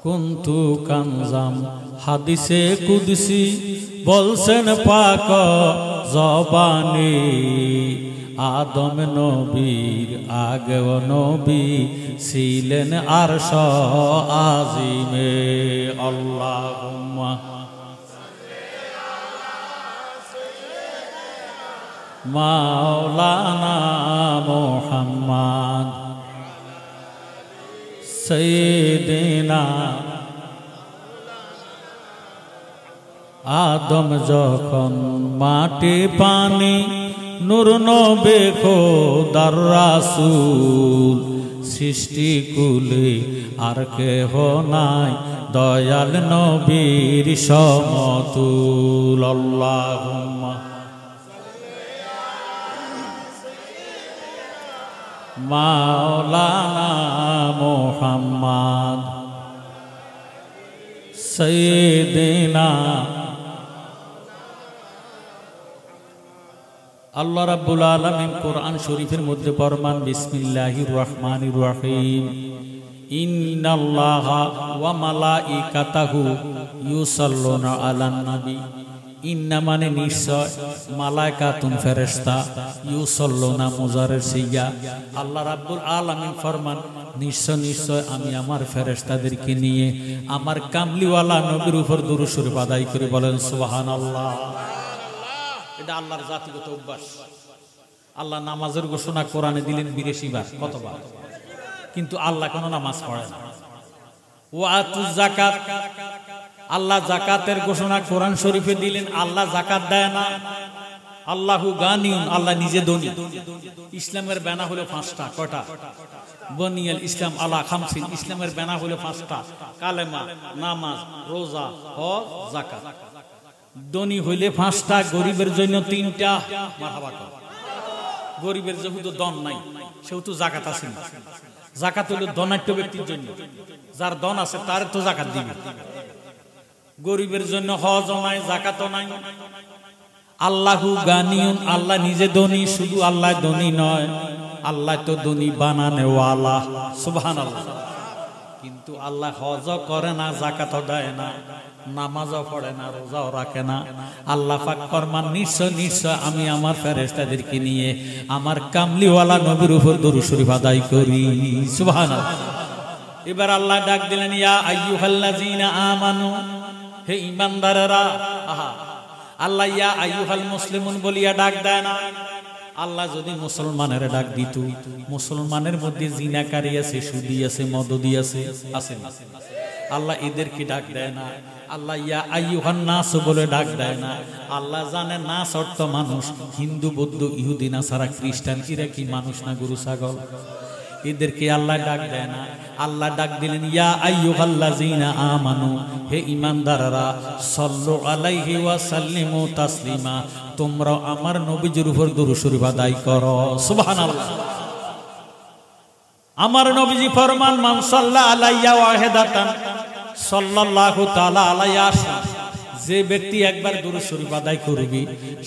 কুনতু কানজাম হাদিসে কুদসি বলছেন পাক জবানে আদম নবীর আগেও নবী ছিলেন আরশ আজিমে আল্লাহুম্মা মাওলানা মুহাম্মদ সাইয়্যিদিনা আদম যখন মাটি পানি নূর নবে খোদার রাসূল সৃষ্টি কুলে আর কেহ নাই দয়াল নবীর সমতুল আল্লাহুম্মা মাওলানা মুহাম্মদ সাইয়্যিদিনা আল্লাহ রাব্বুল আলামিন কোরআন শরীফের মধ্যে ফরমান বিসমিল্লাহির রহমানির রহিম ইন্নাল্লাহা ওয়া মালাইকাতাহু ইউসাল্লুনা আলান নবী ইন্না মানে নিশ্চয় মালাইকাতুন ফেরেশতা ইউসাল্লুনা মুজারের সিগা আল্লাহ রাব্বুল আলামিন ফরমান নিশ্চয় নিশ্চয় আমি আমার ফেরেশতাদেরকে নিয়ে আমার কামলিওয়ালা নবীর উপর দুরূদ শরীফ আদায় করে বলেন সুবহানাল্লাহ। এটা আল্লাহর জাতিগত অভ্যাস। আল্লাহ নামাজের ঘোষণা কোরআনে দিলেন 82 বার, কতবার? কিন্তু আল্লাহ কোনো নামাজ পড়ে না। ওয়াতুজ যাকাত, আল্লাহ যাকাতের ঘোষণা কোরআন শরীফে দিলেন, আল্লাহ যাকাত দেয় না। আল্লাহু গানিউন, আল্লাহ নিজে ধনী। ইসলামের ব্যানা হলো 5টা, কয়টা? বনিয়াল ইসলাম আলা খামসিন, ইসলামের ব্যানা হলো 5টা, কালেমা, নামাজ, রোজা, হজ, যাকাত। ধনী হইলে 5টা, গরিবের জন্য 3টা। মারহাবা কর। গরিবের যেহেতু দন নাই সেহেতু যাকাত আছে না। যাকাত হলো ধনাঢ্য ব্যক্তির জন্য, যার দন আছে তার তো যাকাত দিবে। গরিবের জন্য হজও নাই, যাকাতও নাই। আল্লাহু গানিউন, আল্লাহ নিজে ধনী। শুধু আল্লাহ ধনী নয়, আল্লাহ তো ধনী বানানেওয়ালা, সুবহানাল্লাহ। কিন্তু আল্লাহ হজও করে না, যাকাতও দেয় না, নামাজও পড়ে না, রোজাও রাখে না। আল্লাহ পাক ফরমান নিশ্চয় নিশ্চয় আমি আমার ফেরেশতাদেরকে নিয়ে আমার কামলিওয়ালা নবীর উপর দরুদ শরীফ আদায় করি, সুবহানাল্লাহ। এবার আল্লাহ ডাক দিলেন ইয়া আইয়ুহাল্লাযীনা আমানু, হে ঈমানদারেরা। আহা, আল্লাহ ইয়া আইয়ুহাল মুসলিমুন বলিয়া ডাক দেয় না। আল্লাহ যদি মুসলমানের ডাক দিত, মুসলমানের মধ্যে জিনাকারী আছে, সুদী আছে, মদদি আছে, আছে না? আল্লাহ এদেরকে ডাক দেয় না। আল্লাহ ইয়া আইয়ুহান নাস বলে ডাক দেয় না। আল্লাহ জানে নাস অর্থ মানুষ, হিন্দু, বৌদ্ধ, ইহুদি, নাসারা, খ্রিস্টান, এরা কি মানুষ না গরু ছাগল? এদেরকে আল্লাহ ডাক দেয় না। আল্লাহ ডাক দিলেন ইয়া আইয়ুহাল্লাযীনা আমানু, হে ঈমানদাররা, সাল্লু আলাইহি ওয়া সাল্লিমু তাসলিমা, তোমরা আমার নবীজির উপর দরুদ শরীফ আদায় করো, সুবহানাল্লাহ। আমার নবীজি ফরমান মান সাল্লা আলাইয়া ওয়াহিদাতান সাল্লাল্লাহু তাআলা আলাইহি, যে ব্যক্তি একবার দরুদ শরীফ আদায় করবে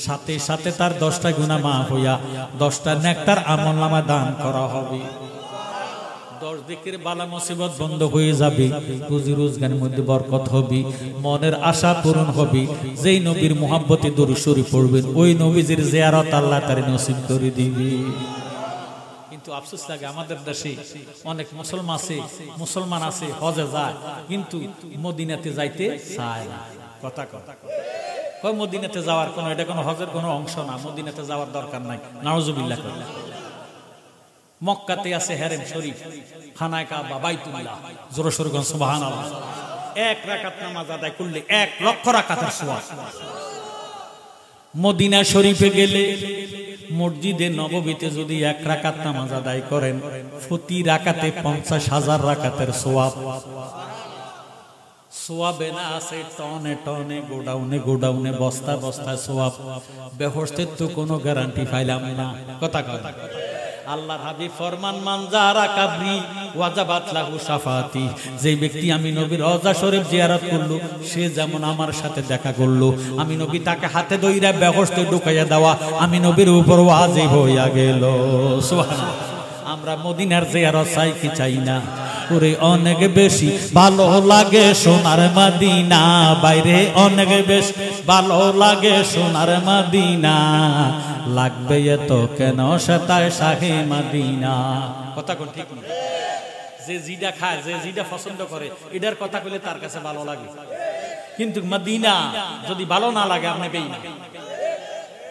সাথে সাথে তার 10টা গুনাহ মাফ হইয়া 10টা নেকটার আমলনামা দান করা হবে। 10 দিকের বালা মুসিবত বন্ধ হয়ে যাবে, রুজি রোজগারের মধ্যে বরকত হবে, মনের আশা পূরণ হবে। যেই নবীর মুহাব্বতে দরুদ শরীফ পড়বেন ওই নবীজির জিয়ারত আল্লাহ তার নসিব করে দিবে। কিন্তু আফসোস লাগে আমাদের দেশে অনেক মুসলমান আছে হজে যায় কিন্তু মদিনাতে যাইতে চায় না। কথা কথা কয় মদিনাতে যাওয়ার কোনো, এটা কোনো হজের কোনো অংশ না, মদিনাতে যাওয়ার দরকার নাই। নাউজুবিল্লাহ। মক্কাতে আছে হেরেম শরীফ, খানায়ে কাবা, বাইতুল্লাহ, জোরে সোরে কোন সুবহানাল্লাহ। 1 রাকাত নামাজ আদায় করলে 1 লক্ষ রাকাতের সওয়াব। মদিনা শরীফে গেলে মসজিদে নববীতে যদি 1 রাকাত নামাজ আদায় করেন প্রতি রাকাতে 50,000 রাকাতের সওয়াব। সওয়াবে না আছে টনে টনে, গোডাউনে গোডাউনে, বস্তা বস্তা সওয়াব। বেহেশতের তো কোনো গ্যারান্টি পাইলাম না। কথা কথা আল্লাহর হাবিব ফরমান মান যারা কাবরি ওয়াজাবাত লাহু শাফাতি, যে ব্যক্তি আমি নবীর রওজা শরীফ জিয়ারত করলো সে যেমন আমার সাথে দেখা করলো, আমি নবী তাকে হাতে ধইরা বেহেশতে ঢুকাইয়া দেওয়া আমি নবীর উপর ওয়াজিব হইয়া গেল। সুবহানাল্লাহ। আমরা মদিনার জিয়ারত চাই কি চাই না? ওরে অনেক বেশি ভালো লাগে সোনার মদিনা বাইরে অনেক বেশি ভালো লাগে সোনার মদিনা লাগবে এত কেন সেটাই শাহে মদিনা কথা কোন ঠিক না যে জিডা খায় যে জিডা পছন্দ করে এটার কথা কইলে তার কাছে ভালো লাগে কিন্তু মদিনা যদি ভালো না লাগে আপনি বেঈমান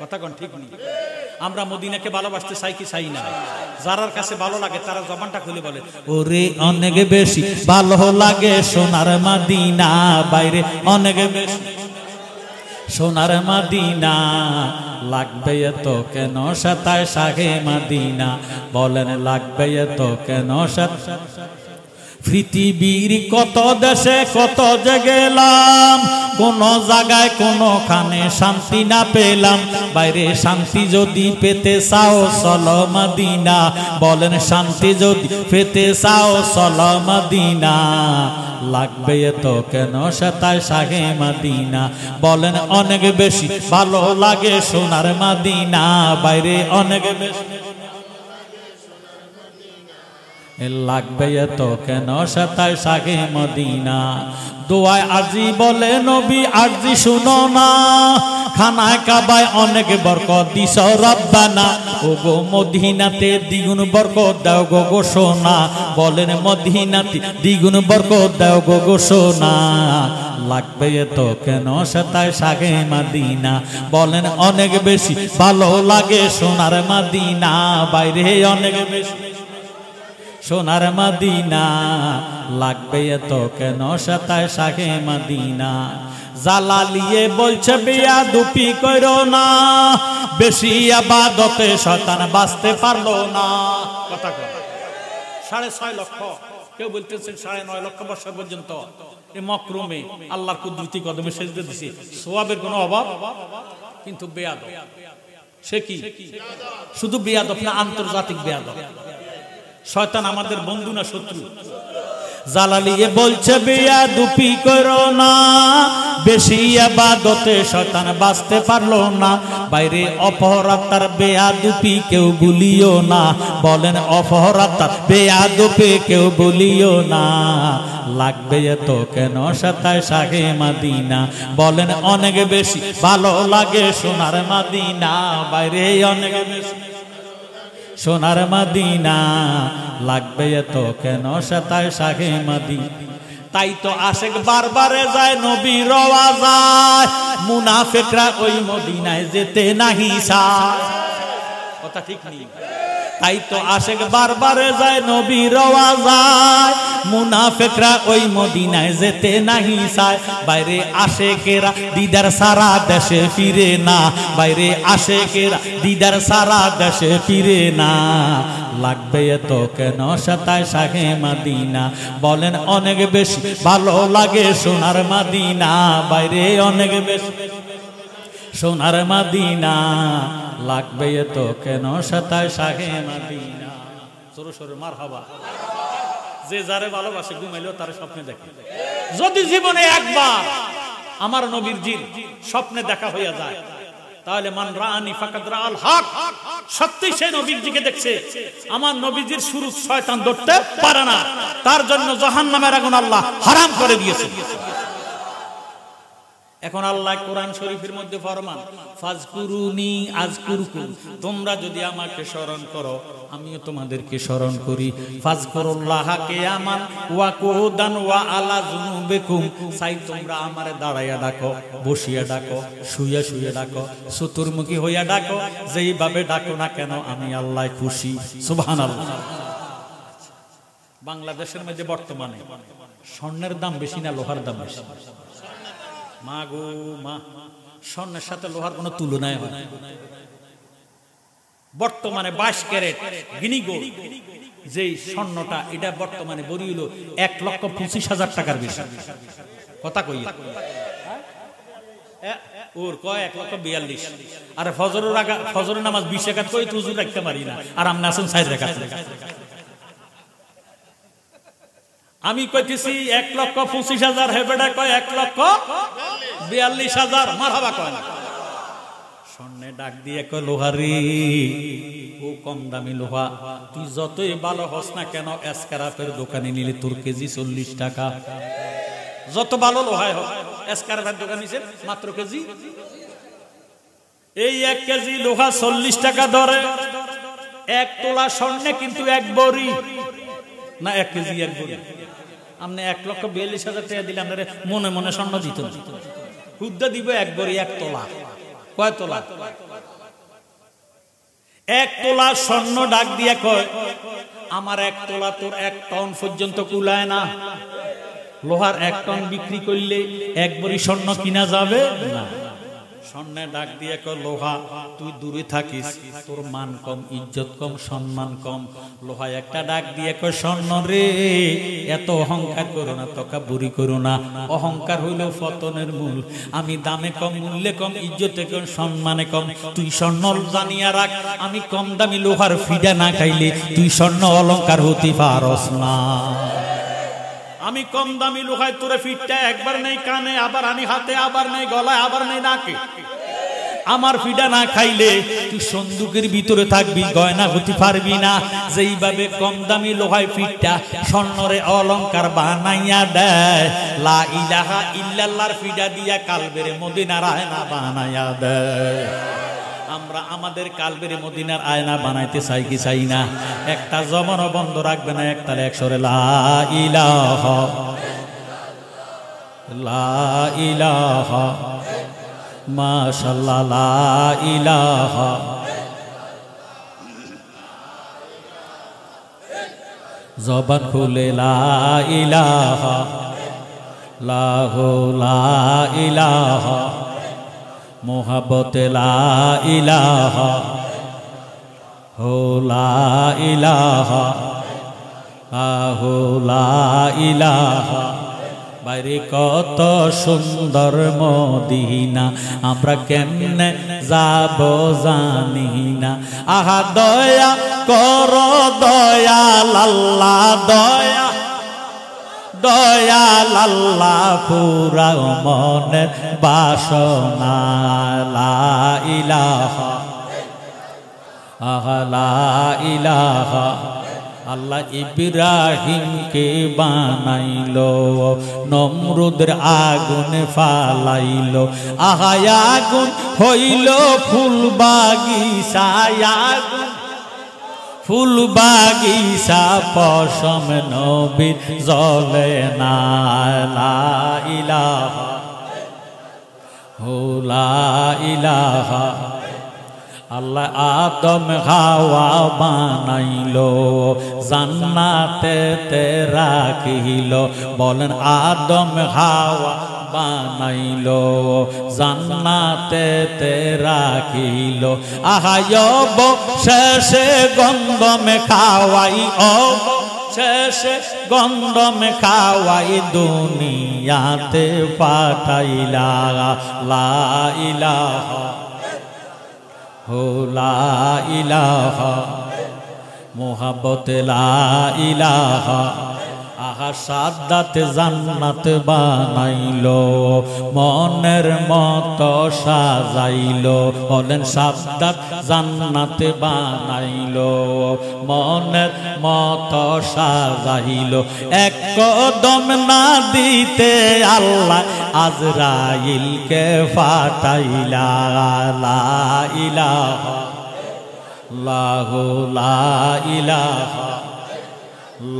কথা কোন ঠিক নেই আমরা মদিনাকে ভালোবাসতে চাই কি চাই না যারার কাছে ভালো লাগে তারা জবানটা খুলে বলে ওরে অনেক বেশি ভালো লাগে সোনার মদিনা বাইরে অনেক বেশি সোনার মদিনা লাগবে এত কেন সেটাই শাহে মদিনা বলেন লাগবে এত কেন পৃথিবীর কত দেশে কত যে গেলাম কোন জায়গায় কোনখানে শান্তি না পেলাম বাইরে শান্তি যদি পেতে চাও চলো মদিনা বলেন শান্তি যদি পেতে চাও চলো মদিনা লাগবে এত কেন সেটাই শাহে মদিনা বলেন অনেক বেশি ভালো লাগে সোনার মদিনা বাইরে অনেক বেশি লাগবে এত কেন সেটাই শাহে মদিনা দোয়ায় আজি বলে নবী আজি শুনো না খানায় কাবায় অনেক বরকত দিছ রব্বানা ও গো মদিনাতে দ্বিগুণ বরকত দাও গো ঘোষণা বলেন মদিনাতে দ্বিগুণ বরকত দাও গো ঘোষণা লাগবে এত কেন সেটাই শাহে মদিনা বলেন অনেক বেশি ভালো লাগে সোনার মদিনা বাইরে অনেক বেশি সোনার মদিনা লাগবে এত কেন সেটাই শাহে মদিনা জালালিয়ে বলছে বেয়াদবি করো না বেশি ইবাদতে শয়তান বাঁচতে পারলো না কথা কয় 6.5 লক্ষ কেউ বলতেছেন 9.5 লক্ষ বছর পর্যন্ত এই মকরুমে আল্লাহর কুদরতি কদমে সেজদা দিছে সওয়াবের কোনো অভাব কিন্তু বেয়াদব সে কি শুধু বেয়াদব না আন্তর্জাতিক বেয়াদব শয়তান আমাদের বন্ধু না শত্রু জালালিয়ে বলছে বেয়াদবি করো না বেশি ইবাদতে শয়তান বাঁচতে পারলো না বাইরে অপরাধ তার বেয়াদবি কেউ ভুলিও না বলেন অপরাধ তার বেয়াদবি কেউ ভুলিও না লাগবে এত কেন সেটাই শাহে মদিনা বলেন অনেক বেশি ভালো লাগে সোনার মদিনা বাইরে অনেক বেশি সোনার মদিনা লাগবে এত কেন সেটাই শাহে মদিনা তাই তো আশেক বারবারে যায় নবী রওয়া যায় মুনাফিকরা ওই মদিনায় যেতে নাহি চায় কথা ঠিক নেই তাই তো আশেক বারবারে যায় নবী রওয়া যায় মুনাফিকরা ওই মদিনায় যেতে নাহি চায় বাইরে আশেকেরা দিদার সারা দেশে ফিরে না বাইরে আশেকেরা দিদার সারা দেশে ফিরে না লাগবে এত কেন সেটাই শাহে মদিনা বলেন অনেক বেশি ভালো লাগে সোনার মদিনা বাইরে অনেক বেশি সোনার মদিনা লাগবে এত কেন সেটাই শাহে মদিনা সরু সরু মারহাবা যে যারে ভালোবাসে ঘুমাইলেও তার স্বপ্নে দেখে যদি জীবনে একবার আমার নবীর জির স্বপ্নে দেখা হইয়া যায় তাহলে মান রাআনি ফাকাদ রাআল হক সত্যি সে নবীজিকে দেখছে আমার নবীজির শুরু শয়তান ধরতে পারে না তার জন্য জাহান্নামের আগুন আল্লাহ হারাম করে দিয়েছে এখন আল্লাহ কোরআন শরীফের মধ্যে ফরমান ফাজকুরুনি আযকুরকুম তোমরা যদি আমাকে স্মরণ করো আমিও তোমাদেরকে স্মরণ করি ফাজকুরুল্লাহা কিয়ামান ওয়া কুউদান ওয়া আলা জুনুবিকুম চাই তোমরা আমারে দাঁড়াইয়া ডাকো বসিয়া ডাকো শুইয়া শুইয়া ডাকো চতুর্মুখী হইয়া ডাকো যেইভাবে ডাকো না কেন আমি আল্লাহ খুশি সুবহানাল্লাহ বাংলাদেশের মধ্যে বর্তমানে স্বর্ণের দাম বেশি না লোহার দাম বেশি মা গো মা স্বর্ণের সাথে লোহার কোনো তুলনায় হয় না বর্তমানে 22 ক্যারেট গিনি গোল্ড যে স্বর্ণটা এটা বর্তমানে বড়ি হলো 1,25,000 টাকার বেশি কথা কই ওর কয় 1,42,000 আরে ফজরের নামাজ 20 রাকাত কই তুজুর রাখতে পারি না আর আমনে আছেন 4 রাকাত আমি কইতেছি 1,25,000 হেবেডা কয় 1,42,000 মারহাবা কয় না স্বর্ণে ডাক দিয়ে কয় লোহারি ও কম দামি লোহা, তুই যতই ভালো হস না কেন এসকারাফের দোকানে নিলে তোর কেজি 40 টাকা। যত ভালো লোহায় হোক, এসকারাফের দোকানে নিছে মাত্র কেজি। এই 1 কেজি লোহা 40 টাকা ধরে। 1 তোলা স্বর্ণে কিন্তু 1 বড়ি না, 1 কেজি 1 বড়ি। আপনি 1,42,000 টাকা দিলে আপনার মনে মনে স্বর্ণ দিত, হুদ্দা দিব 1 বড়ি 1 তোলা। কয় তোলা? 1 তোলা স্বর্ণ ডাক দিয়ে কয়, আমার 1 তোলা তোর 1 টন পর্যন্ত কুলায় না। লোহার 1 টন বিক্রি করলে 1 বড়ি স্বর্ণ কিনা যাবে না। স্বর্ণে ডাক দিয়ে কয়, লোহা তুই দূরে থাকিস, তোর মান কম, ইজ্জত কম, সম্মান কম। লোহা একটা ডাক দিয়ে কয়, স্বর্ণ রে এত অহংকার করো না, তকাব্বুরি করো না। অহংকার হইল পতনের মূল। আমি দামে কম, মূল্যে কম, ইজ্জতে কম, সম্মানে কম। তুই স্বর্ণ জানিয়া রাখ, আমি কম দামি লোহার ফিডা না খাইলে তুই স্বর্ণ অলংকার হতে পারস না। আমি কম দামি লোহায় তোরে ফিটটা একবার নেই কানে, আবার আনি হাতে, আবার নেই গলায়, আবার নেই নাকে। আমার ফিডা না খাইলে তুই সন্দুকের ভিতরে থাকবি, গয়না হতে পারবি না। যেইভাবে কম দামি লোহায় ফিটটা স্বর্ণরে অলংকার বানাইয়া দেয়, লা ইলাহা ইল্লাল্লাহর ফিডা দিয়া কালবের মদিনার আয়না বানাইয়া দেয়। আমরা আমাদের কালবের মদিনার আয়না বানাইতে চাই কি চাই না? একটা জমানো বন্ধ রাখবে না, একতালে 100 লা ইলাহা লা ইলাহা মাশাআল্লাহ লা ইলাহা। জবান খুলে লা ইলাহা লাহু লা ইলাহা মোহাব্বতে লা ইলাহা হো লা ইলাহা আহু লা ইলাহা। বাইরে কত সুন্দর মদিনা, আমরা কেমনে যাব জানি না। আহা দয়া কর দয়াল আল্লাহ, দয়া দয়াল আল্লাহ পুরা মনের বাসনা। লা ইলাহা আহা লা ইলাহা। আল্লাহ ইব্রাহিমকে বানাইলো, নমরুদের আগুন ফালাইলো। আহা আগুন হইল ফুল বাগিচায়, আগুন ফুল বাগিচা পশম নবীর জ্বলে না। লা ইলাহা হো লা ইলাহা। আল্লাহ আদম হাওয়া বানাইলো, জান্নাতে রাখিলো। বলেন আদম হাওয়া বানাইলো, জান্নাতে রাখিলো। আহায়ব শেষে গন্ধমে খাওয়াই, শেষে গন্ধমে খাওয়াই দুনিয়াতে পাঠাইলা। লা ইলাহা হো লা ইলাহা মোহাব্বতে লা ইলাহা। আহা সাদ্দাত জান্নাত বানাইলো, মনের মতো সাজাইলো। বলেন সাদ্দাত জান্নাত বানাইলো, মনের মতো সাজাইলো। এক কদম না দিতে আল্লাহ আজরাইলকে পাঠাইলা। লা ইলাহা লাহু লা ইলাহা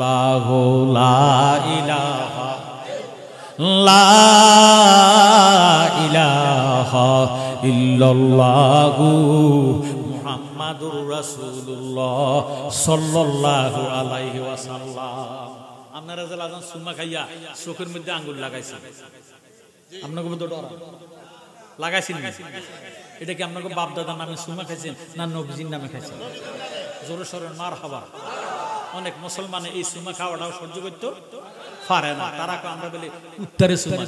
লাহু লা ইলাহা লা ইলাহা ইল্লাল্লাহু মুহাম্মাদুর রাসূলুল্লাহ সাল্লাল্লাহু আলাইহি ওয়াসাল্লাম। আপনারা যে লাগান সুমা খাইয়া চোখের মধ্যে আঙ্গুল লাগাইছেন, আপনাকে তো ডর লাগাইছেন না? এটা কি আপনাকে বাপ দাদার নামে সুমা খাইছেন না নবীজির নামে খাইছেন? জোরে সরেন মারহাবা। অনেক মুসলমান এই সুমা খাওয়াটাও সহ্য করতে পারে না, তারা আমরা বলে উত্তরে সুমা।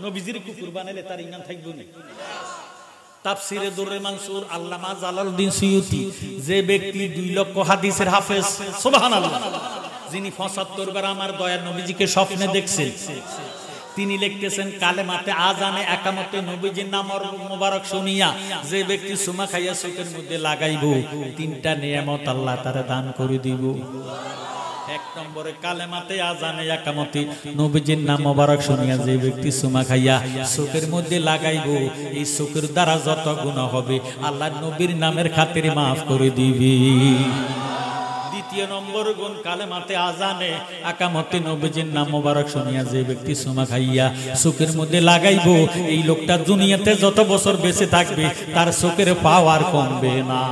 নবীজির কুকুর বানাইলে তার ইমান থাকবে না। তাফসিরে দুররে মানসুর আল্লামা জালালউদ্দিন সুয়ুতি, যে ব্যক্তি 2 লক্ষ হাদিসের হাফেজ, সুবহানাল্লাহ, যিনি 75 বার আমার দয়ার নবীজিকে স্বপ্নে দেখছেন, তিনি লিখতেছেন কালেমাতে আজানে একামতে নবীজির নাম মোবারক শুনিয়া যে ব্যক্তি সুমা খাইয়া চোখের মধ্যে লাগাইব তিনটা নিয়ামত আল্লাহ তারে দান করে দিব। এক নম্বরে কালেমাতে আজানে একামতে নবীজির নাম মোবারক শুনিয়া যে ব্যক্তি সুমা খাইয়া চোখের মধ্যে লাগাইব এই চোখের দ্বারা যত গুনাহ হবে আল্লাহ নবীর নামের খাতিরে মাফ করে দিবি। দ্বিতীয় নম্বর গুণ কালেমাতে আজানে একামতে নবীজির নাম মোবারক শুনিয়া যে ব্যক্তি সুমা খাইয়া চোখের মধ্যে লাগাইব এই লোকটা দুনিয়াতে যত বছর বেঁচে থাকবে তার চোখের পাওয়ার কমবে না।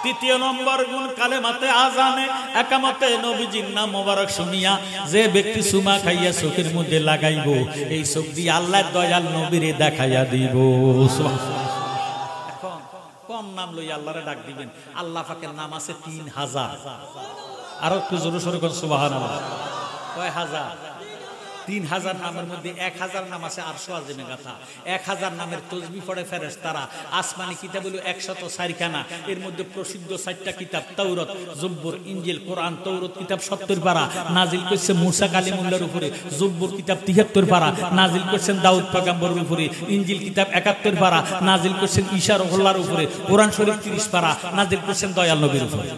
তৃতীয় নম্বর গুণ কালেমাতে আজানে একামতে নবীজির নাম মোবারক শুনিয়া যে ব্যক্তি সুমা খাইয়া চোখের মধ্যে লাগাইব এই চোখ দিয়ে আল্লাহর দয়াল নবীরে দেখাইয়া দিব। এখন কম নাম লইয়া আল্লাহরে ডাক দিবেন। আল্লাহ পাকের নাম আছে 3000। আরো একটু জোরে সোরে কোন সুবহানাল্লাহ। কয় হাজার? 3000 নামের মধ্যে 1000 নাম আছে আরশে আযমে গাথা। 1000 নামের তাসবিহ পড়ে ফেরেশতারা। আসমানি কিতাব হলো 104 খানা। এর মধ্যে প্রসিদ্ধ 4টা কিতাব তাওরাত, জব্বুর, ইনজিল, কোরআন। তাওরাত কিতাব 70 পারা নাজিল করেছে মুসা কালিমুল্লাহর উপরে। জব্বুর কিতাব 73 পারা নাজিল করেছেন দাউদ পয়গম্বরের উপরে। ইনজিল কিতাব 71 পারা নাজিল করেছেন ঈসা রুহুল্লাহর উপরে। কোরআন শরীফ 30 পারা নাজিল করেছেন দয়াল নবীর উপরে।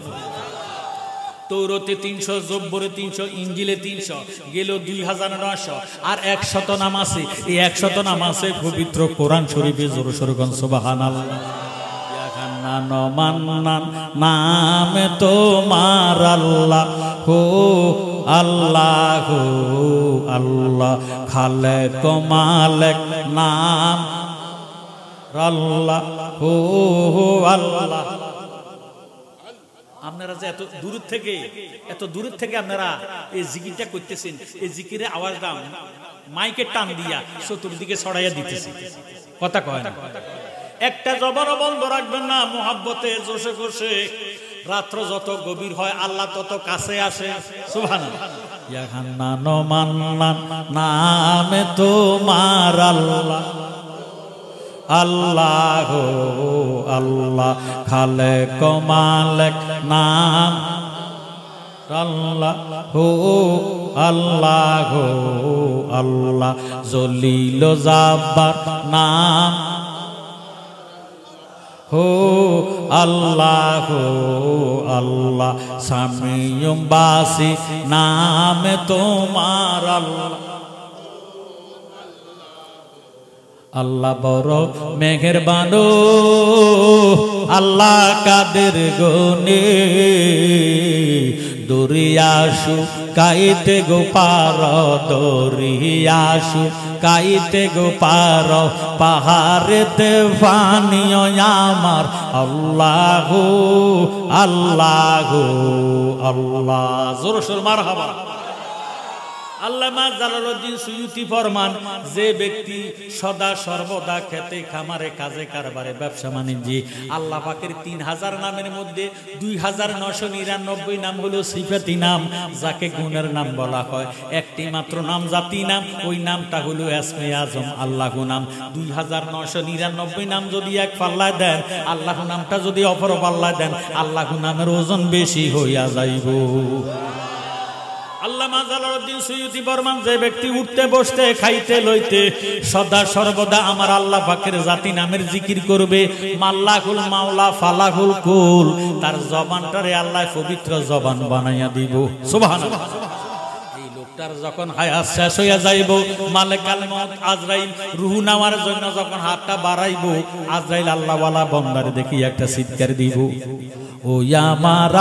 তৌরাতে 300, জব্বরে 300, ইনজিলে 300, গেল 2900 আর 100 নাম আছে। এই 100 নাম আছে পবিত্র কোরআন শরীফে। জোরে সোরে কোন সুবহানাল্লাহ। ইয়াহান্নান মান্নান নামে তোমার আল্লাহ হো আল্লাহ হো আল্লাহ। খালেক মালেক নাম আল্লাহ হো আল্লাহ। আপনারা যে এত দূর থেকে আপনারা এই জিকিরটা করতেছেন, এই জিকিরের আওয়াজ দাম মাইকে টান দিয়া চতুর্দিকে ছড়াইয়া দিতেছে। কথা কয় না? একটা জবানও বন্ধ রাখবেন না। মুহাব্বতে জোশে খোশে রাত্র যত গভীর হয় আল্লাহ তত কাছে আসে। সুবহানাল্লাহ। ইয়াহান্নান মান্নান নামে তোমার আল্লাহ আল্লাহ আল্লাহ। খালেক মালেক নাম আল্লাহ হো আল্লাহ আল্লাহ। জলিল জাব্বার নাম হো আল্লাহ আল্লাহ। সামিউম বাসি নামে তোমার আল্লাহ আল্লাহ। বড় মেহেরবান আল্লাহ কাদের গনে দরিয়াসু কাইতে গো পার দরিয়াসু কাইতে গো পার পাহাড়েতে পানিও আমার আল্লাহ আল্লাহ আল্লাহ। জোর সোর মারহাবা। আল্লামা জালালউদ্দিন সুয়ুতি ফরমান যে ব্যক্তি সদা সর্বদা খেতে খামারে কাজে কারবারে ব্যবসা বাণিজ্যে আল্লাহ পাকের 3000 নামের মধ্যে 2999 নাম হলো সিফাতি নাম, যাকে গুণের নাম বলা হয়। একটি মাত্র নাম জাতি নাম, ওই নামটা হলো ইসমে আজম আল্লাহু নাম। 2999 নাম যদি এক পাল্লায় দেন, আল্লাহু নামটা যদি অপর পাল্লায় দেন, আল্লাহু নামের ওজন বেশি হইয়া যাইব। আল্লামা জালালউদ্দিন সুয়ুতি ফরমান যে ব্যক্তি উঠতে বসতে খাইতে লইতে সদা সর্বদা আমার আল্লাহ পাকের জাতি নামের জিকির করবে, মাল্লাহুল মাওলা ফালাহুল কুল, তার জবানটারে আল্লাহ পবিত্র জবান বানাইয়া দিব। সুবহানাল্লাহ। এই লোকটার যখন হায়াত শেষ হইয়া যাইব, মালেকাল মউত আজরাইল রূহ নেওয়ার জন্য যখন হাতটা বাড়াইব, আজরাইল আল্লাহওয়ালা বান্দারে দেখি একটা চিৎকার দিব, ও আমার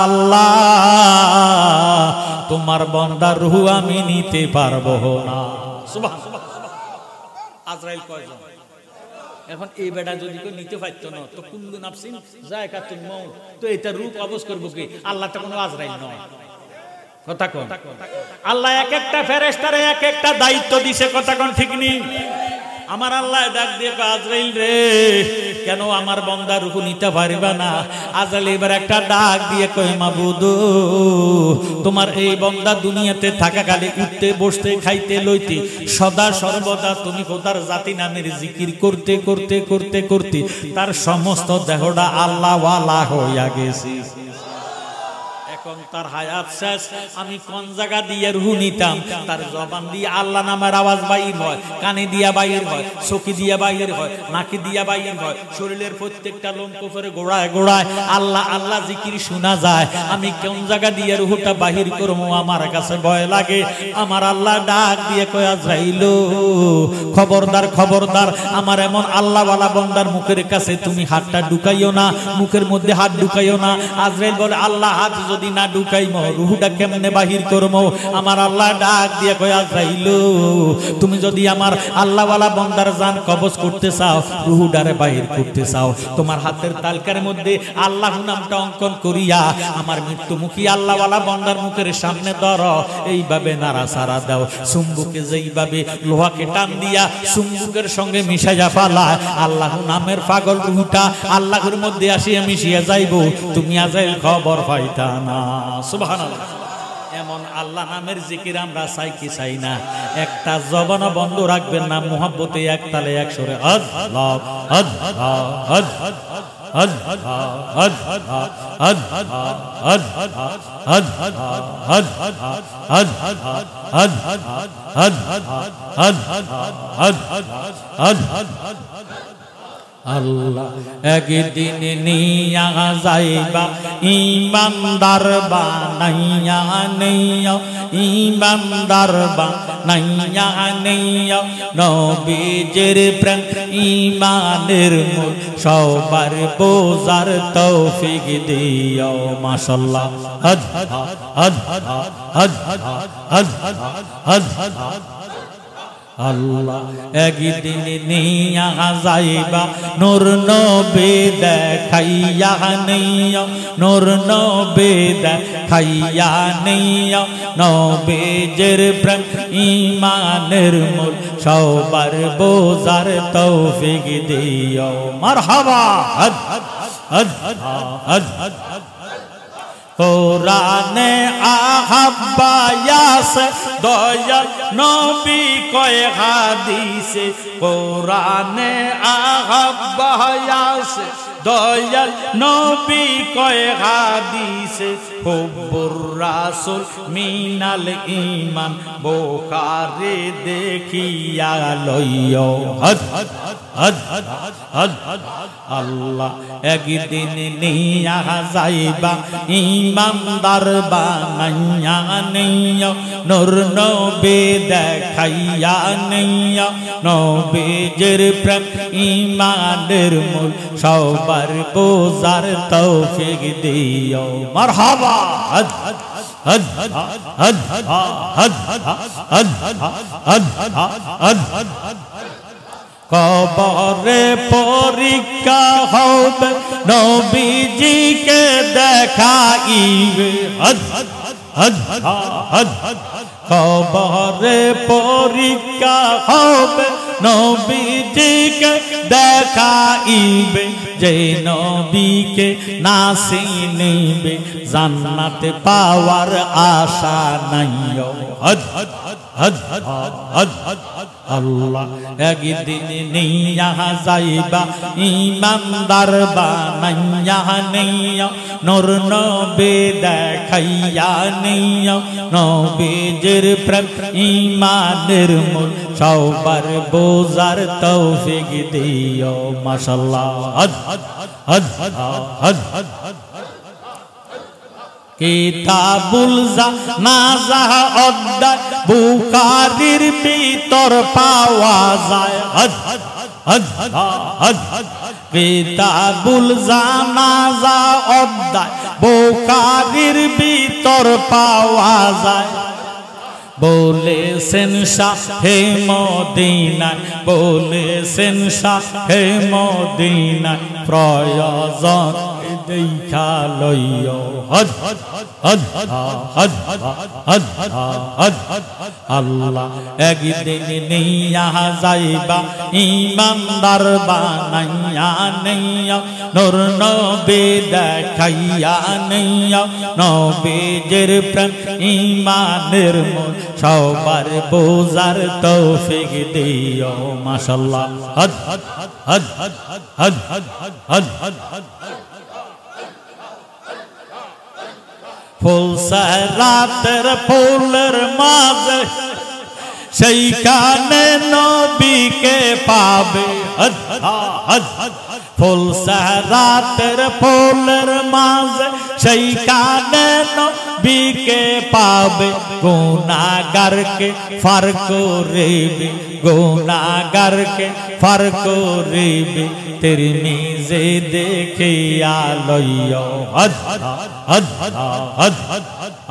আল্লাহ তোমার বান্দার রূহ আমি নিতে পারবো না। সুবহানাল্লাহ। আজরাইল কয়জন? এখন এই বেটা যদি কেউ নিতে পারতো না, তো কুল্লু নাফসিন যায়কাতুল মউত, তো এটা রূহ কবজ করবো কি? আল্লাহ তো কোনো আজরাইল নয়। কথা কোন? আল্লাহ এক একটা ফেরেশতারে এক একটা দায়িত্ব দিছে। কথা কোন? ঠিক নেই? আমার আল্লাহ ডাক দিয়ে আজরাইল রে, কেন আমার বান্দা রূহ নিতে পারবে না? আজরাইল এবার একটা ডাক দিয়ে কয়, মাবুদ তোমার এই বান্দা দুনিয়াতে থাকাকালে উঠতে বসতে খাইতে লইতে সদা সর্বদা তুমি খোদার জাতি নামের জিকির করতে করতে করতে করতে তার সমস্ত দেহটা আল্লাহ ওয়ালা হইয়া গেছে। এখন তার হায়াত শেষ, আমি কোন জায়গা দিয়ে রুহ নিতাম? তার জবান দিয়ে আল্লাহ নামের আওয়াজ বাইর হয়, কানে দিয়া বাইর হয়, চোখে দিয়া বাইর হয়, নাকে দিয়া বাইর হয়, শরীরের প্রত্যেকটা লোমকূপের গোড়ায় গোড়ায় আল্লাহ আল্লাহ জিকির শোনা যায়। আমি কোন জায়গা দিয়ে রুহটা বাহির করবো আমার কাছে ভয় লাগে। আমার আল্লাহ ডাক দিয়ে কয় আজরাইল খবরদার খবরদার, আমার এমন আল্লাহওয়ালা বান্দার মুখের কাছে তুমি হাতটা ঢুকাইও না, মুখের মধ্যে হাত ঢুকাইও না। আজরাইল বলে আল্লাহ হাত যদি না ঢুকাইমো রুহটা কেমনে বাহির করবো? আমার আল্লাহ ডাক দিয়ে কয় আজরাইল তুমি যদি আমার আল্লাহওয়ালা বান্দার জান কবজ করতে চাও, রুহটারে বাহির করতে চাও, তোমার হাতের তালকার মধ্যে আল্লাহ নামটা অঙ্কন করিয়া আমার মৃত্যুমুখী আল্লাহওয়ালা বান্দার মুখের সামনে ধরো, এইভাবে নাড়াচাড়া দাও। চুম্বুকে যেইভাবে লোহাকে টান দিয়া চুম্বুকের সঙ্গে মিশাইয়া ফালায়, আল্লাহ নামের পাগল রুহটা আল্লাহর মধ্যে আসিয়া মিশিয়া যাইব, তুমি আজরাইল খবর পাইতা না। সুবহানাল্লাহ। এমন আল্লাহ নামের জিকির আমরা চাই কি চাই না? একটা জবান বন্ধ রাখবেন না, মুহাব্বতে এক তালে এক সুরে আল্লাহ আল্লাহ আল্লাহ একদিন নিয়া যাইবা ইমানদার বানাইয়া নেয়া, ইমানদার বানাইয়া নেয়া, নবীজির প্রেম ইমানের মূল সবার বোঝার তৌফিক দিও। মাশাআল্লাহ। হদ হদ হদ হদ হদ হদ হদ আল্লাহ একদিন নিয়া যাইবা নূর নবী দেখাইয়া নেয়া, নূর নবী দেখাইয়া নেয়া, নবীজির প্রেম ইমানের মূল সবার বোঝার তৌফিক দিও। মারহাবা। হদ হদ হদ হদ কোরআনে আহাব্বায়াস দয়াল নবী কয় হাদিসে, কোরআনে আহাব্বায়াস দয়াল নবী কয় হাদিসে, হুব্বুর রাসূল মিনাল ঈমান বুখারী দেখিয়া লইও। হদ হদ হদ হদ হদ আল্লাহ একদিন নিয়া যাইবা ইমানদার বানাইয়া নেয়া, নূর নবী দেখাইয়া নেয়া, নবীজির প্রেম ইমানের মূল সবার বোঝার তৌফিক দিও। মারহাবা। হদ হদ হদ হদ হদ হদ হদ হদ হদ হদ হদ কবরে পরীক্ষা হবে নবীজিকে দেখাইবে। হদ হদ হদ হদ কবরে পরীক্ষা হবে নবীজিকে দেখাইবে, যে নবীকে না চিনিবে জান্নাতে পাওয়ার আশা নাই। হদ হদ হদ হদ হদ আল্লাহ একদিন নিয়া যাইবা ইমানদার বানাইয়া নেয়া, নূর নবী দেখাইয়া নেয়া, নবীজির প্রেম ইমানের মূল সবার বোঝার তৌফিক দিও। মাশাআল্লাহ। হদ হদ হদ হদ হদ হদ কিতাবুল জানাজা অধ্যায় বুখারীর ভিতর পাওয়া যায়। হদ হদ হদ হদ কিতাবুল জানাজা অধ্যায় বুখারীর ভিতর পাওয়া যায়। বলেছেন শাহে মদিনা, বলেছেন শাহে মদিনা প্রয়োজন দেখা লইও। হদ হদ হদ হদ হদ হদ হদ আল্লাহ একদিন নিয়া যাইবা ইমানদার বানাইয়া নেয়া, নূর নবী দেখাইয়া নেয়া, নবীজির প্রেম ইমানের মূল সবার বোঝার তৌফিক দিও। মাশাআল্লাহ। হদ হদ হদ হদ হদ হদ হদ হদ ফুলছে রাতের ফুলের মাঝে সেইখানে নবীকে পাবে ফুলছে রাতের ফুলের মাঝে সেইখানে নবীকে পাবে গুনাহগারকে ফার করিবে গুনাহগারকে ফার করিবে তিরমিজি দেখিয়া লইও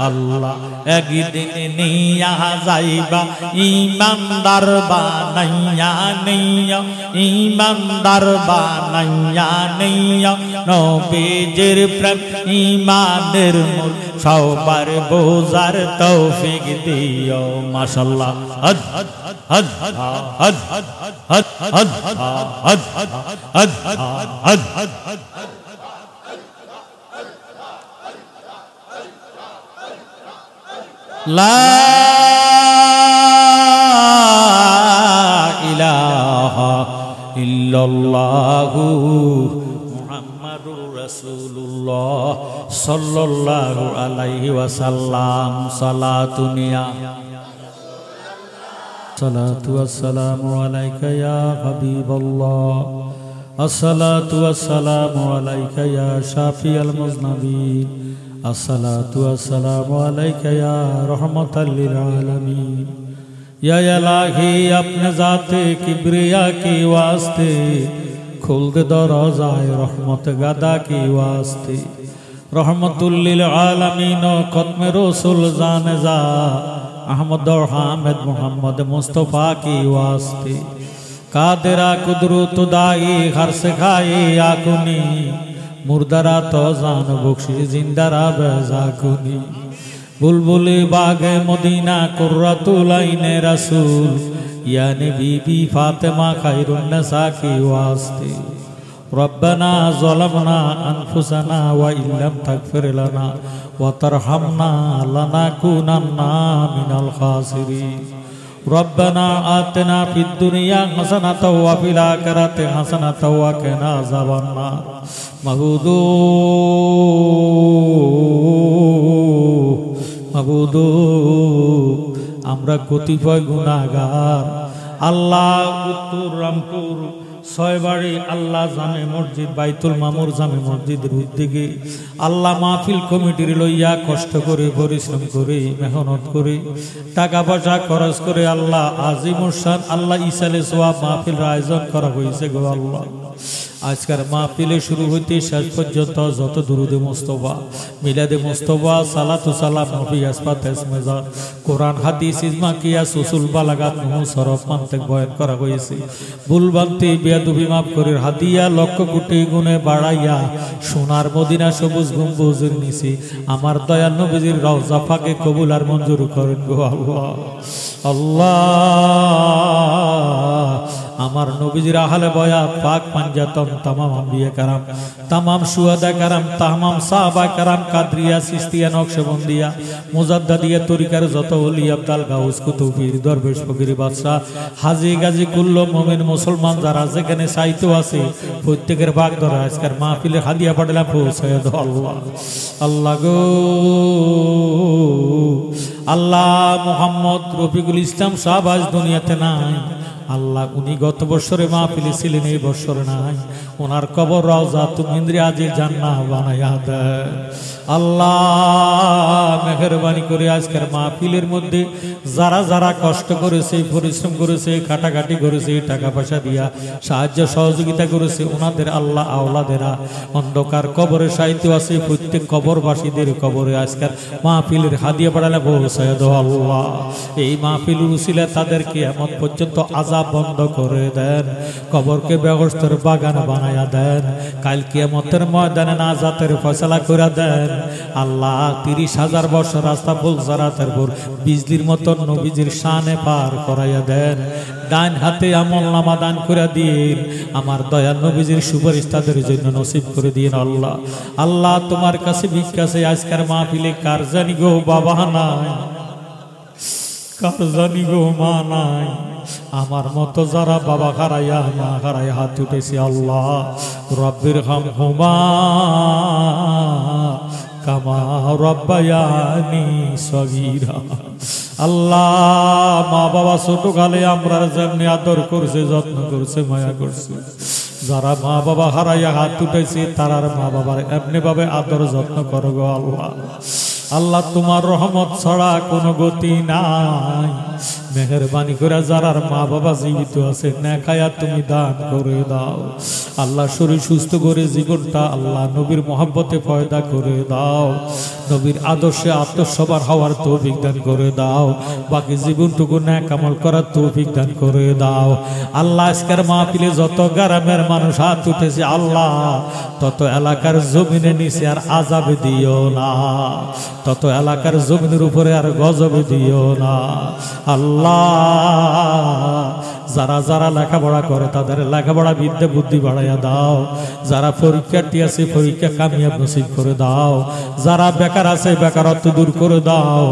আল্লাহ একদিন নিয়া যাইবা ইমানদার বানাইয়া নিয়া ইমানদার বানাইয়া নিয়া নবীজির প্রেম ইমানের মূল সবার বোঝার তৌফিক দিও মাশাআল্লাহ লা ইলাহা ইল্লাল্লাহু মুহাম্মাদুর রাসূলুল্লাহ সাল্লাল্লাহু আলাইহি ওয়াসাল্লাম সালাতুনিয়া সালাতু ওয়াসসালামু আলাইকা ইয়া হাবিবাল্লাহ আসসালাতু ওয়াসসালামু আলাইকা ইয়া শাফিয়াল মুজনাবিন আসসালাতু ওয়াসসালামু আলাইকা ইয়া রাহমাতাল লিল আলামিন या इलाही अपने ज़ाते किब्रिया की वास्ते खुल दे दरवाज़ाए रहमत गदा की वास्ते रहमतुल लिल आलमीन ख़त्म रसूल ज़ानज़ा अहमद और हामिद मोहम्मद मुस्तफ़ा की वास्ते कादिरा कुदरत दाई हर सिखाई आकुनी मुर्दरा तो जान बख्शी जिंदरा बेजाकुनी बुलबुली बागे मदीना कुर्रतुल आइने रसूल यानी बीबी फातिमा खैरुन निसा की वास्ते रब्बना ज़लमना अनफुसना व इल्लम तगफिर लना व तरहमना लनकुनन्ना मिनल खासिरीन रब्बना आतिना फिद दुनिया हसनतन व फिल आखिरति हसनतन व क़िना अज़ाबन्नार महबूदो महबूदो আমরা কতিপয় গুনাহগার আল্লাহ উত্তর রামপুর ছয়বাড়ি আল্লাহ জামে মসজিদ বাইতুল মামুর জামে মসজিদের উদ্যোগে আল্লাহ মাহফিল কমিটির লইয়া কষ্ট করে পরিশ্রম করে মেহনত করে টাকা পয়সা খরচ করে আল্লাহ আজিমুর শান আল্লাহ ইসালে সোয়াব মাহফিল আয়োজন করা হয়েছে গো আল্লাহ আজকের মাহফিলে শুরু হইতে শেষ পর্যন্ত যত দুরুদে মুস্তফা মিলাদে মুস্তফা সালাতু সালাম নবী আসফাত ইসমেজার কোরআন হাদিস ইজমা কিয়াস উসুল বালাগাত মুসরফ মান্তিক বয়ান করা হয়েছে ভুলভ্রান্তি বেয়াদবি মাফ করে হাদিয়া লক্ষ কোটি গুণে বাড়াইয়া সোনার মদিনা সবুজ গম্বুজের নিচে আমার দয়াল নবীজির রওজা পাকে কবুল আর মঞ্জুর করেন গো আল্লাহ আল্লাহ আমার নবীজির আহলে বয়াত পাক পাঞ্জাতন तमाम अंबिया करम तमाम शुहदा करम तमाम साहबा करम कादरिया सिस्तिया नक्शबंदिया मुजद्दिदिया तरिकार যত ওলি আব্দাল গাউস কুতুবীর দরবেশ ফকির বাদশা হাজী গাজী কুল্লো মুমিন মুসলমান যারা যেখানে সাইতো আছে প্রত্যেকের ভাগ ধরে আজকের মাহফিলে হাদিয়া পাঠালাম পৌঁছায় দাও আল্লাহ আল্লাহ গো আল্লাহ মুহাম্মদ রফিকুল ইসলাম সাহেব আজ দুনিয়াতে নাই আল্লাহ উনি গত বছরে মাহফিলে ছিলেন এই বছর নাই ওনার কবর রওজা তুমি ইন্দ্রিয়াজে জান্নাত বানায়া দে আল্লাহ মেহেরবানি করে আজকের মাহফিলের মধ্যে যারা যারা কষ্ট করেছে পরিশ্রম করেছে কাটাকাটি করেছে টাকা পয়সা দিয়া সাহায্য সহযোগিতা করেছে ওনাদের আল্লাহ আওলাদেরা অন্ধকার কবরে সাহিত্য আছে প্রত্যেক কবরবাসীদের কবরে আজকের মাহফিলের হাদিয়া বাড়ালে পৌঁছায় দাও আল্লাহ এই মাহফিলের উসিলা তাদের কিয়ামত পর্যন্ত আযাব বন্ধ করে দেন কবরকে ব্যবস্থার বাগান বানায়া দেন কাল কিয়ামতের ময়দানে নাজাতের ফয়সালা করে দেন আল্লাহ ৩০,০০০ বছর রাস্তা ফুল জারাতের পর বিজলির মতন নবীজির শানে পার করাইয়া দেন ডান হাতে আমলনামা দান করে দিন আমার দয়াল নবীজির সুপারিশ তাদের জন্য নসিব করে দিন আল্লাহ আল্লাহ তোমার কাছে ভিক্ষা চাই আজকের মাহফিলে কার জানি গো বাবা নাই কার জানি গো মা নাই আমার মতো যারা বাবা হারাইয়া মা হারাইয়া হাত উঠেছে আল্লাহ রব্বির হামহুমা কামা রাব্বায়ানি সগীরা। আল্লাহ মা বাবা ছোট কালে আমরা যেমনি আদর করছে, যত্ন করছে, মায়া করছে, যারা মা বাবা হারাইয়া হাত উঠেছে তারার মা বাবার এমনি ভাবে আদর যত্ন করো গো আল্লাহ। আল্লাহ তোমার রহমত ছাড়া কোনো গতি নাই। মেহেরবানি করে যারার মা বাবা জীবিত আছে নেখায়া তুমি দান করে দাও আল্লাহ। শরীর সুস্থ করে জীবনটা আল্লাহ নবীর মহব্বতে পয়দা করে দাও। নবীর আদর্শে আত্মসবার হওয়ার তৌফিক দান করে দাও। বাকি জীবনটুকু নেক আমল করার তৌফিক দান করে দাও আল্লাহ। আজকের মাহফিলে যত গ্রামের মানুষ হাত উঠেছে আল্লাহ, তত এলাকার জমিনে নিচে আর আযাব দিও না, তত এলাকার জমিনের উপরে আর গজব দিও না আল্লাহ। যারা যারা লেখাপড়া করে তাদের লেখাপড়া বিদ্যা বুদ্ধি বাড়াইয়া দাও। যারা পরীক্ষার্থী আছে পরীক্ষা কামিয়াব নসিব করে দাও। যারা বেকার আছে বেকারত্ব দূর করে দাও।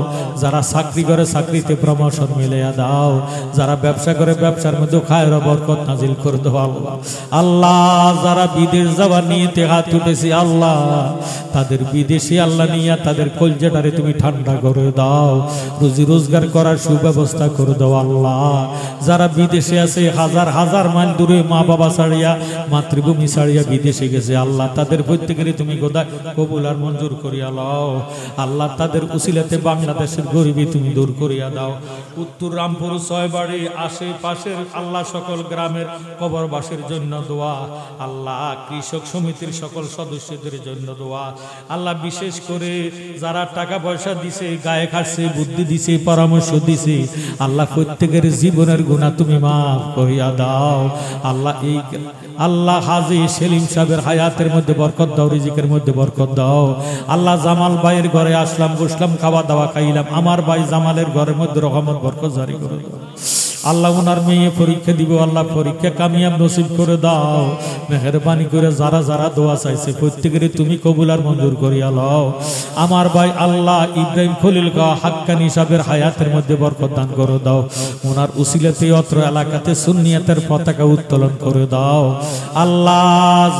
যারা চাকরি করে চাকরিতে প্রমোশন মিলিয়ে দাও। যারা ব্যবসা করে ব্যবসার মধ্যে খায়ের বরকত নাজিল করে দাও আল্লাহ। আল্লাহ যারা বিদেশ যাওয়ার নিয়তে হাত উঠেছে আল্লাহ, তাদের বিদেশি আল্লাহ নিয়ে তাদের কলজাটারে তুমি ঠান্ডা করে দাও। রুজি রোজগার করার সুব্যবস্থা করে দাও আল্লাহ। যারা বিদেশে আছে হাজার হাজার মাইল দূরে মা বাবা ছাড়িয়া মাতৃভূমি ছাড়িয়া বিদেশে গেছে আল্লাহ, তাদের প্রত্যেকের তুমি গোদা কবুল আর মঞ্জুর করিয়া লও আল্লাহ। তাদের উসিলাতে বাংলাদেশের গরিবী তুমি দূর করিয়া দাও। উত্তর রামপুর ছয়বাড়ি আশেপাশের আল্লাহ সকল গ্রামের কবরবাসীর জন্য দোয়া আল্লাহ। কৃষক সমিতির সকল সদস্যদের জন্য দোয়া আল্লাহ। বিশেষ করে যারা টাকা পয়সা দিছে, গায়ে খাটছে, বুদ্ধি দিছে, পরামর্শ দিছে আল্লাহ, প্রত্যেকের জীবনের গুনাহ তুমি মাফ করিয়া দাও আল্লাহ। এই আল্লাহ হাজী সেলিম সাহেবের হায়াতের মধ্যে বরকত দাও, রিজিকের মধ্যে বরকত দাও আল্লাহ। জামাল ভাইয়ের ঘরে আসলাম, বসলাম, খাওয়া দাওয়া খাইলাম, আমার ভাই জামালের ঘরের মধ্যে রহমত বরকত জারি করে দাও আল্লাহ। ওনার মেয়ে পরীক্ষা দিব আল্লাহ, পরীক্ষা কামিয়াব নসিব করে দাও। মেহেরবানি করে যারা যারা দোয়া চাইছে প্রত্যেকের তুমি কবুল আর মঞ্জুর করিয়া লও। আমার ভাই আল্লাহ ইব্রাহিম খলিল হাক্কানি সাহেবের হায়াতের মধ্যে বরকত দান করে দাও। ওনার উসিলাতে অত্র এলাকাতে সুন্নিয়াতের পতাকা উত্তোলন করে দাও আল্লাহ।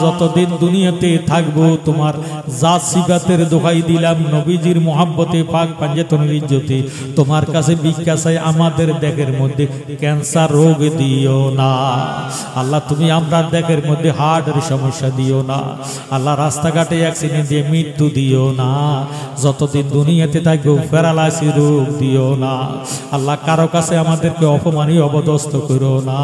যতদিন দুনিয়াতে থাকবো তোমার জাত সিফাতের দোহাই দিলাম, নবীজির মোহাব্বতে পাক পাঞ্জাতনের ইজ্জতে তোমার কাছে ভিক্ষা চাই, আমাদের দেখের মধ্যে ক্যান্সার রোগ দিও না আল্লাহ। তুমি আমরা দেখের মধ্যে হার্টের সমস্যা দিও না আল্লাহ। রাস্তাঘাটে অ্যাক্সিডেন্ট দিয়ে মৃত্যু দিও না। যতদিন দুনিয়াতে থাকবো প্যারালাইসিস রোগ দিও না আল্লাহ। কারো কাছে আমাদেরকে অপমানীয় অবদস্ত করো না।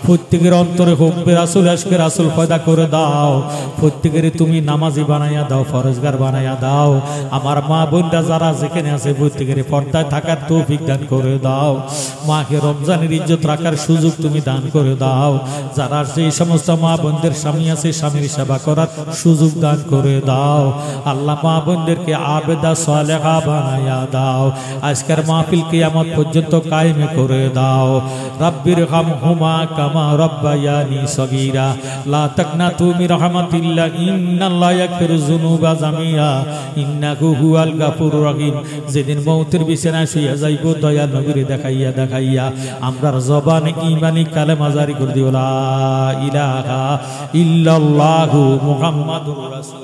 প্রত্যেকের অন্তরে হুব্বে রাসূল আশকে রাসূল পয়দা করে দাও। প্রত্যেকের তুমি নামাজি বানাইয়া দাও, ফরজগার বানাইয়া দাও। আমার মা বোনরা যারা যেখানে আছে প্রত্যেকের পর্দায় থাকার তৌফিক দান করে দাও। মাকে রমজানের ইজ্জত রাখার সুযোগ তুমি দান করে দাও। যারা সেই সমস্ত মা বোনদের স্বামী আছে স্বামীর সেবা করার সুযোগ দান করে দাও আল্লাহ। মা বোনদেরকে আবেদা সালেহা বানাইয়া দাও। আজকের মাহফিল কিয়ামত পর্যন্ত কায়েম করে দাও। রাব্বির হামহুমা কামা রাব্বায়ানি সগীরা লা তাকনাতু মির রাহমাতিল্লাহ ইন্নাল্লাহা ইয়াগফিরুয যুনুবা জামিআ ইন্নাহু হুয়াল গাফুরুর রহিম। যেদিন মউতের বিছানায় শুইয়া যাইব দয়াল নবীর দেখাইয়া দেখাইয়া আমরার জবানে ঈমানি কালেমা জারি করে দিও লা ইলাহা ইল্লাল্লাহু মুহাম্মাদুর রাসূল।